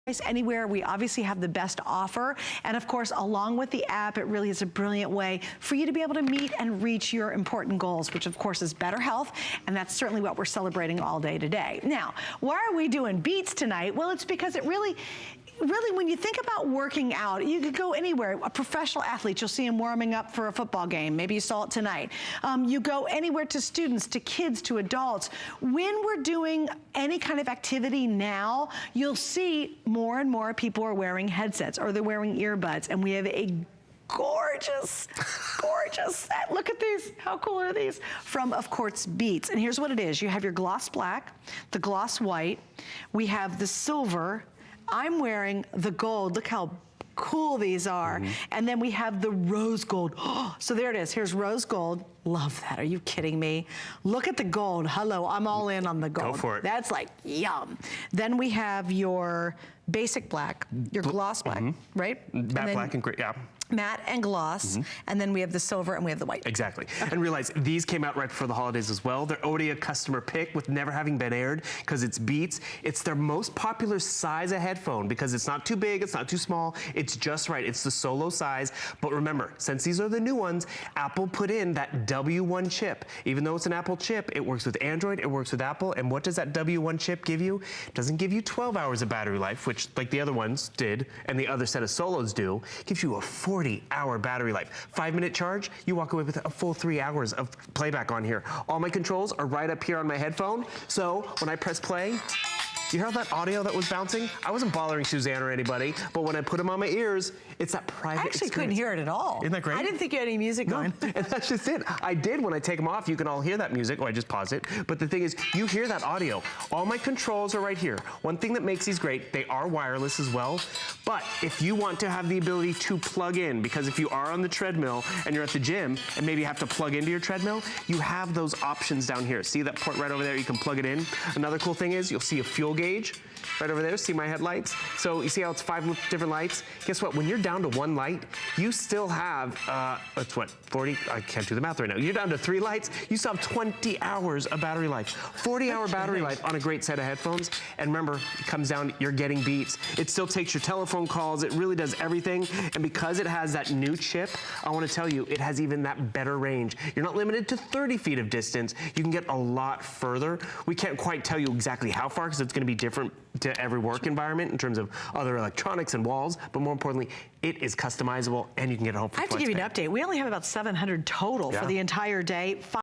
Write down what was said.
Anywhere. We obviously have the best offer, and of course along with the app, it really is a brilliant way for you to be able to meet and reach your important goals, which of course is better health, and that's certainly what we're celebrating all day today. Now, why are we doing beats tonight? Well, it's because it really, when you think about working out, you could go anywhere. A professional athlete, you'll see them warming up for a football game. Maybe you saw it tonight. You go anywhere, to students, to kids, to adults. When we're doing any kind of activity now, you'll see more and more people are wearing headsets or they're wearing earbuds, and we have a gorgeous, gorgeous set. Look at these. How cool are these? From, of course, Beats. And here's what it is. You have your gloss black, the gloss white. We have the silver. I'm wearing the gold. Look how cool these are. And then we have the rose gold. So there it is. Here's rose gold. Love that. Are you kidding me? Look at the gold. Hello, I'm all in on the gold. Go for it. That's like yum. Then we have your basic black, your gloss black, right? Matte black and gray, yeah. Matte and gloss, and then we have the silver and we have the white. Exactly. And realize these came out right before the holidays as well. They're already a customer pick with never having been aired because it's Beats. It's their most popular size of headphone because it's not too big, it's not too small, it's just right. It's the Solo size. But remember, since these are the new ones, Apple put in that W1 chip. Even though it's an Apple chip, it works with Android, it works with Apple. And what does that W1 chip give you? It doesn't give you 12 hours of battery life, which like the other ones did, and the other set of Solos do. It gives you a 40-hour battery life. 5-minute charge, you walk away with a full 3 hours of playback on here. All my controls are right up here on my headphone, so when I press play, you hear that audio that was bouncing? I wasn't bothering Suzanne or anybody, but when I put them on my ears, it's that private I actually couldn't hear it at all. Isn't that great? I didn't think you had any music going. And that's just it. I did when I take them off. You can all hear that music. Oh, I just pause it. But the thing is, you hear that audio. All my controls are right here. One thing that makes these great, they are wireless as well. But if you want to have the ability to plug in, because if you are on the treadmill and you're at the gym and maybe you have to plug into your treadmill, you have those options down here. See that port right over there? You can plug it in. Another cool thing is you'll see a fuel gauge right over there. See my headlights? So you see how it's 5 different lights? Guess what? When you're down to 1 light, you still have, it's what, 40? I can't do the math right now. You're down to 3 lights, you still have 20 hours of battery life. 40-hour battery life on a great set of headphones. And remember, it comes down, you're getting Beats. It still takes your telephone calls. It really does everything. And because it has that new chip, I want to tell you, it has even that better range. You're not limited to 30 feet of distance. You can get a lot further. We can't quite tell you exactly how far because it's going to be different to every work environment in terms of other electronics and walls, but more importantly, it is customizable and you can get it home for I have to give you an update. We only have about 700 total for the entire day.